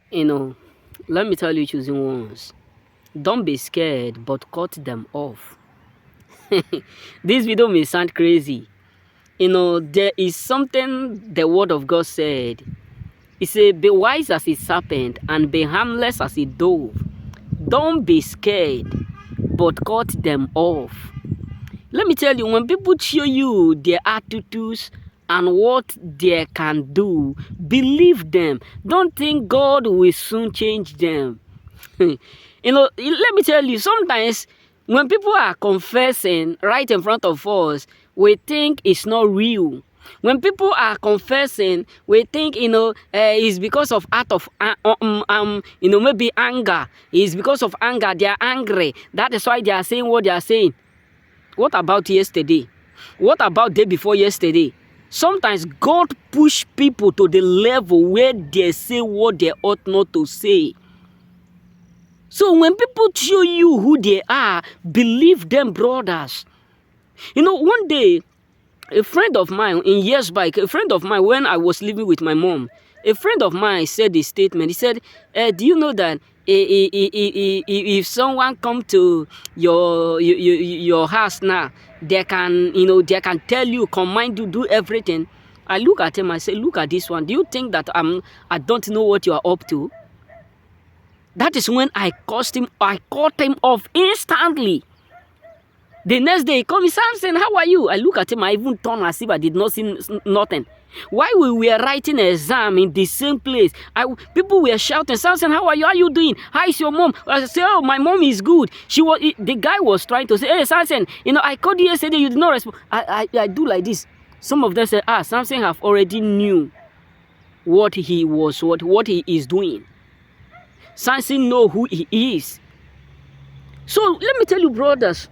You know, let me tell you choosing ones. Don't be scared, but cut them off. This video may sound crazy. There is something the word of God said. It said, be wise as a serpent and be harmless as a dove. Don't be scared, but cut them off. Let me tell you, when people show you their attitudes and what they can do, believe them. Don't think God will soon change them. Let me tell you, sometimes when people are confessing right in front of us, we think it's not real. When people are confessing, we think, it's because of act of, maybe anger. It's because of anger. They are angry. That is why they are saying what they are saying. What about yesterday? What about day before yesterday? Sometimes God push people to the level where they say what they ought not to say. So when people show you who they are, believe them, brothers. One day, a friend of mine, in years back, a friend of mine, when I was living with my mom, a friend of mine said this statement. He said, do you know that if someone come to your house now, they can tell you, command you, do everything. I look at him, I say, look at this one. Do you think that I don't know what you are up to? That is when I cut him off instantly. The next day, he called me, Samson, how are you? I look at him, I even turned as if I did not see nothing. While we were writing an exam in the same place, people were shouting, Samson, how are you? How are you doing? How is your mom? I said, oh, my mom is good. The guy was trying to say, hey, Samson, I called you yesterday, you did not respond. I do like this. Some of them said, Samson have already knew what he was, what he is doing. Samson know who he is. So let me tell you, brothers,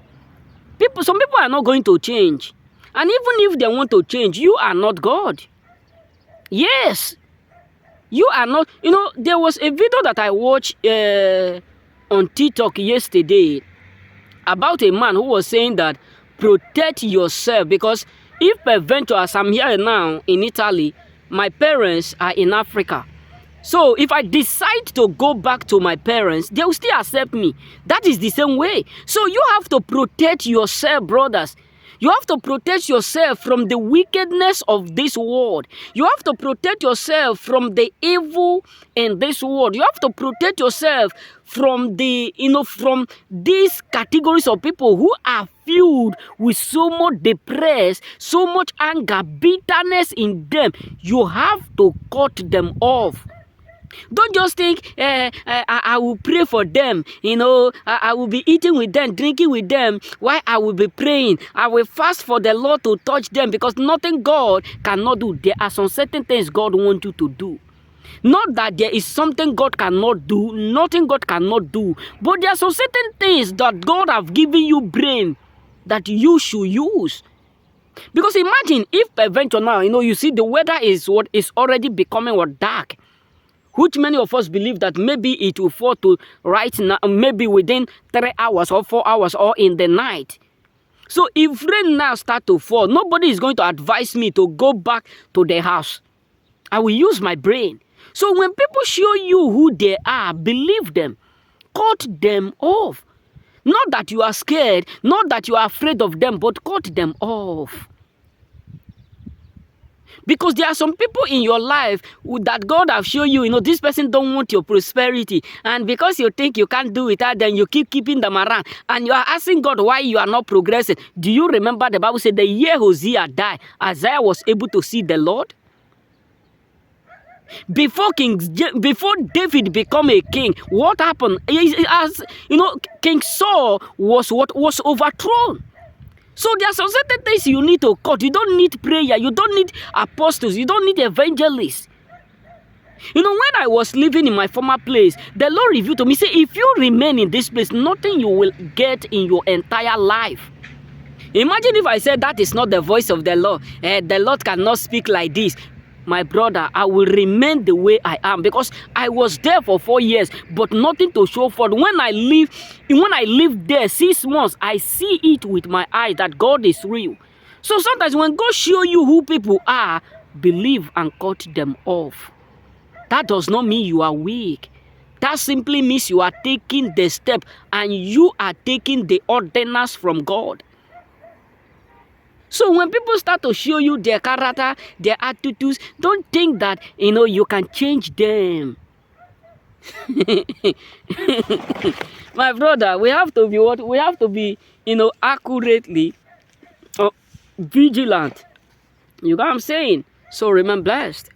some people are not going to change. And even if they want to change, you are not God. Yes. You are not. There was a video that I watched on TikTok yesterday about a man who was saying that protect yourself, because if peradventure, as I'm here now in Italy, my parents are in Africa. So if I decide to go back to my parents, they will still accept me. That is the same way. So you have to protect yourself, brothers. You have to protect yourself from the wickedness of this world. You have to protect yourself from the evil in this world. You have to protect yourself from from these categories of people who are filled with so much depressed, so much anger, bitterness in them. You have to cut them off. Don't just think, I will pray for them, I will be eating with them, drinking with them, while I will be praying. I will fast for the Lord to touch them, because nothing God cannot do. There are some certain things God wants you to do. Not that there is something God cannot do, nothing God cannot do, but there are some certain things that God have given you brain that you should use. Because imagine if eventually now, you see the weather is already becoming dark, which many of us believe that maybe it will fall to right now, maybe within 3 hours or 4 hours or in the night. So if rain now start to fall, nobody is going to advise me to go back to the house. I will use my brain. So when people show you who they are, believe them. Cut them off. Not that you are scared, not that you are afraid of them, but cut them off. Because there are some people in your life that God have shown you, this person don't want your prosperity. And because you think you can't do it, then you keep keeping them around. And you are asking God why you are not progressing. Do you remember the Bible said the year Hosea died, Isaiah was able to see the Lord? Before David become a king, what happened? King Saul was overthrown. So there are some certain things you need to cut. You don't need prayer. You don't need apostles. You don't need evangelists. When I was living in my former place, the Lord revealed to me, say, if you remain in this place, nothing you will get in your entire life. Imagine if I said that is not the voice of the Lord. The Lord cannot speak like this. My brother, I will remain the way I am, because I was there for 4 years, but nothing to show for it. When I live there 6 months, I see it with my eyes that God is real. So sometimes when God show you who people are, believe and cut them off. That does not mean you are weak. That simply means you are taking the step and you are taking the ordinance from God. So when people start to show you their character, their attitudes, don't think that, you can change them. My brother, we have to be what? We have to be, accurately vigilant. You know what I'm saying? So remain blessed.